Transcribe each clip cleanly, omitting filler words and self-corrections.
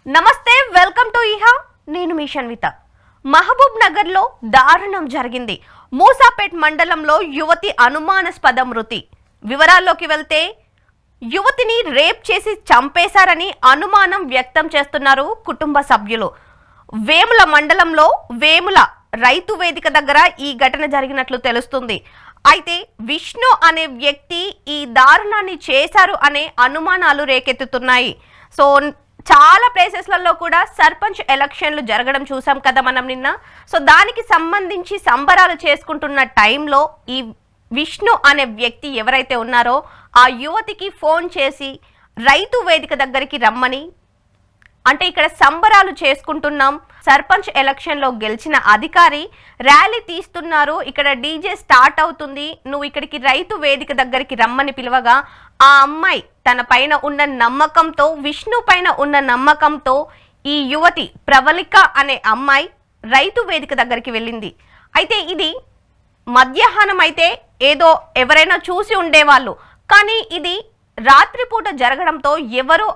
నమస్తే, welcome to ఇహా. నేను మీ షన్విత. మహబూబ్ నగర్ లో దారుణం జరిగింది. మూసాపేట్ మండలంలో యువతి అనుమానాస్పద మృతి. వివరాల్లోకి వెళ్తే యువతిని రేప్ చేసి చంపేశారని అనుమానం వ్యక్తం చేస్తున్నారు కుటుంబ సభ్యులు. వేముల మండలంలో వేముల రైతు వేదిక దగ్గర ఈ ఘటన జరిగినట్లు తెలుస్తుంది. అయితే విష్ణు అనే వ్యక్తి ఈ దారుణాన్ని చేశారు అనే అనుమానాలు రేకెత్తుతున్నాయి. సో చాలా ప్లేసెస్లలో కూడా సర్పంచ్ ఎలక్షన్లు జరగడం చూసాం కదా మనం నిన్న. సో దానికి సంబంధించి సంబరాలు చేసుకుంటున్న టైంలో ఈ విష్ణు అనే వ్యక్తి ఎవరైతే ఉన్నారో ఆ యువతికి ఫోన్ చేసి రైతు వేదిక దగ్గరికి రమ్మని, అంటే ఇక్కడ సంబరాలు చేసుకుంటున్నాం, సర్పంచ్ ఎలక్షన్లో గెలిచిన అధికారి ర్యాలీ తీస్తున్నారు, ఇక్కడ డీజే స్టార్ట్ అవుతుంది, నువ్వు ఇక్కడికి రైతు వేదిక దగ్గరికి రమ్మని పిలవగా ఆ అమ్మాయి తన పైన ఉన్న నమ్మకంతో, విష్ణు పైన ఉన్న నమ్మకంతో ఈ యువతి ప్రవళిక అనే అమ్మాయి రైతు వేదిక దగ్గరికి వెళ్ళింది. అయితే ఇది మధ్యాహ్నం అయితే ఏదో ఎవరైనా చూసి ఉండేవాళ్ళు, కానీ ఇది రాత్రిపూట జరగడంతో ఎవరు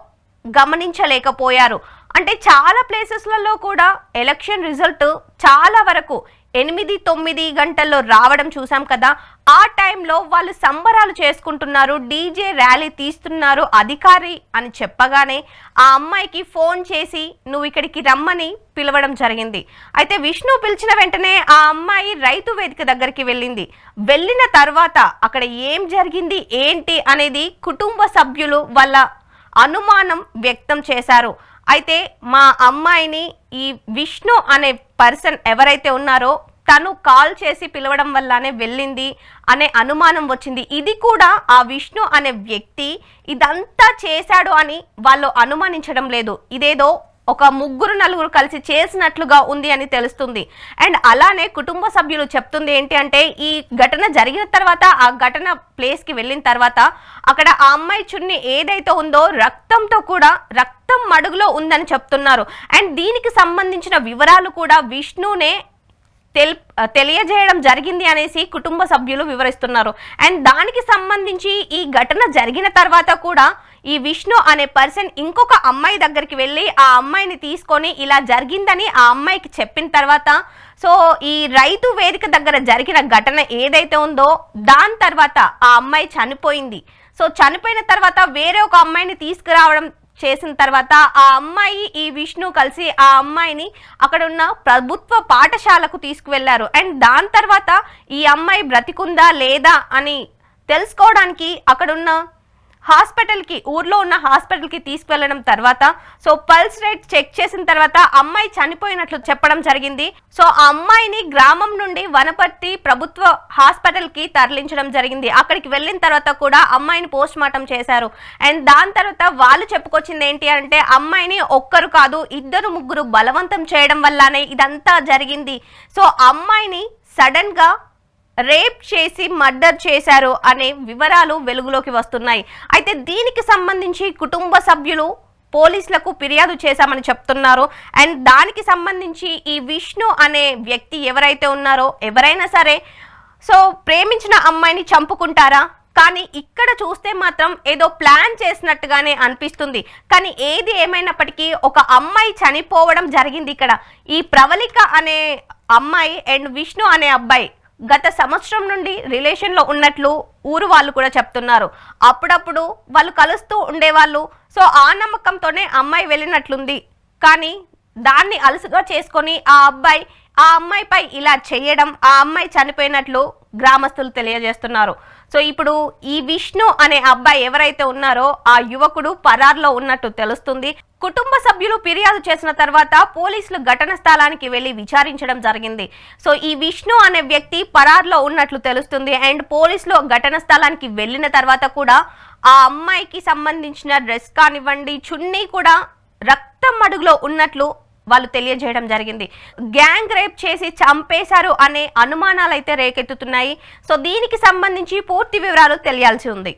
గమనించలేకపోయారు. అంటే చాలా ప్లేసెస్లలో కూడా ఎలక్షన్ రిజల్ట్ చాలా వరకు 8-9 గంటల్లో రావడం చూసాం కదా. ఆ టైంలో వాళ్ళు సంబరాలు చేసుకుంటున్నారు, డీజే ర్యాలీ తీస్తున్నారు అధికారి అని చెప్పగానే ఆ అమ్మాయికి ఫోన్ చేసి నువ్వు ఇక్కడికి రమ్మని పిలవడం జరిగింది. అయితే విష్ణు పిలిచిన వెంటనే ఆ అమ్మాయి రైతు వేదిక దగ్గరికి వెళ్ళింది. వెళ్ళిన తర్వాత అక్కడ ఏం జరిగింది ఏంటి అనేది కుటుంబ సభ్యులు వాళ్ళ అనుమానం వ్యక్తం చేశారు. అయితే మా అమ్మాయిని ఈ విష్ణు అనే పర్సన్ ఎవరైతే ఉన్నారో తను కాల్ చేసి పిలవడం వల్లనే వెళ్ళింది అనే అనుమానం వచ్చింది. ఇది కూడా ఆ విష్ణు అనే వ్యక్తి ఇదంతా చేశాడు అని వాళ్ళు అనుమానించడం లేదు. ఇదేదో ఒక 3-4 కలిసి చేసినట్లుగా ఉంది అని తెలుస్తుంది. అండ్ అలానే కుటుంబ సభ్యులు చెప్తుంది ఏంటి అంటే, ఈ ఘటన జరిగిన తర్వాత ఆ ఘటన ప్లేస్కి వెళ్ళిన తర్వాత అక్కడ ఆ అమ్మాయి చున్ని ఏదైతే ఉందో రక్తంతో కూడా రక్తం మడుగులో ఉందని చెప్తున్నారు. అండ్ దీనికి సంబంధించిన వివరాలు కూడా విష్ణునే తెలియజేయడం జరిగింది అనేసి కుటుంబ సభ్యులు వివరిస్తున్నారు. అండ్ దానికి సంబంధించి ఈ ఘటన జరిగిన తర్వాత కూడా ఈ విష్ణు అనే పర్సన్ ఇంకొక అమ్మాయి దగ్గరికి వెళ్ళి ఆ అమ్మాయిని తీసుకొని ఇలా జరిగిందని ఆ అమ్మాయికి చెప్పిన తర్వాత, సో ఈ రైతు వేదిక దగ్గర జరిగిన ఘటన ఏదైతే ఉందో దాని తర్వాత ఆ అమ్మాయి చనిపోయింది. సో చనిపోయిన తర్వాత వేరే ఒక అమ్మాయిని తీసుకురావడం చేసిన తర్వాత ఆ అమ్మాయి ఈ విష్ణు కలిసి ఆ అమ్మాయిని అక్కడ ఉన్న ప్రభుత్వ పాఠశాలకు తీసుకువెళ్లారు. అండ్ దాని తర్వాత ఈ అమ్మాయి బ్రతికుందా లేదా అని తెలుసుకోవడానికి అక్కడున్న హాస్పిటల్కి, ఊర్లో ఉన్న హాస్పిటల్కి తీసుకువెళ్ళడం తర్వాత సో పల్స్ రేట్ చెక్ చేసిన తర్వాత అమ్మాయి చనిపోయినట్లు చెప్పడం జరిగింది. సో ఆ అమ్మాయిని గ్రామం నుండి వనపర్తి ప్రభుత్వ హాస్పిటల్కి తరలించడం జరిగింది. అక్కడికి వెళ్ళిన తర్వాత కూడా అమ్మాయిని పోస్ట్ మార్టం చేశారు. అండ్ దాని తర్వాత వాళ్ళు చెప్పుకొచ్చింది ఏంటి అంటే, అమ్మాయిని ఒక్కరు కాదు 2-3 బలవంతం చేయడం వల్లనే ఇదంతా జరిగింది. సో అమ్మాయిని సడన్ గా రేప్ చేసి మర్డర్ చేశారు అనే వివరాలు వెలుగులోకి వస్తున్నాయి. అయితే దీనికి సంబంధించి కుటుంబ సభ్యులు పోలీసులకు ఫిర్యాదు చేశామని చెప్తున్నారు. అండ్ దానికి సంబంధించి ఈ విష్ణు అనే వ్యక్తి ఎవరైతే ఉన్నారో ఎవరైనా సరే సో ప్రేమించిన అమ్మాయిని చంపుకుంటారా? కానీ ఇక్కడ చూస్తే మాత్రం ఏదో ప్లాన్ చేసినట్టుగానే అనిపిస్తుంది. కానీ ఏది ఏమైనప్పటికీ ఒక అమ్మాయి చనిపోవడం జరిగింది. ఇక్కడ ఈ ప్రవళిక అనే అమ్మాయి అండ్ విష్ణు అనే అబ్బాయి గత సంవత్సరం నుండి రిలేషన్లో ఉన్నట్లు ఊరు వాళ్ళు కూడా చెప్తున్నారు. అప్పుడప్పుడు వాళ్ళు కలుస్తూ ఉండేవాళ్ళు. సో ఆ నమ్మకంతోనే అమ్మాయి వెళ్ళినట్లుంది. కానీ దాన్ని అలసుగా చేసుకొని ఆ అమ్మాయిపై ఇలా చేయడం, ఆ అమ్మాయి చనిపోయినట్లు గ్రామస్తులు తెలియజేస్తున్నారు. సో ఇప్పుడు ఈ విష్ణు అనే అబ్బాయి ఎవరైతే ఉన్నారో ఆ యువకుడు పరార్లో ఉన్నట్టు తెలుస్తుంది. కుటుంబ సభ్యులు ఫిర్యాదు చేసిన తర్వాత పోలీసులు ఘటన స్థలానికి వెళ్లి విచారించడం జరిగింది. సో ఈ విష్ణు అనే వ్యక్తి పరార్లో ఉన్నట్లు తెలుస్తుంది. అండ్ పోలీసులు ఘటన స్థలానికి వెళ్ళిన తర్వాత కూడా ఆ అమ్మాయికి సంబంధించిన డ్రెస్ కానివ్వండి, చున్నీ కూడా రక్తం అడుగులో ఉన్నట్లు వాళ్ళు తెలియజేయడం జరిగింది. గ్యాంగ్ రేప్ చేసి చంపేశారు అనే అనుమానాలు అయితే రేకెత్తుతున్నాయి. సో దీనికి సంబంధించి పూర్తి వివరాలు తెలియాల్సి ఉంది.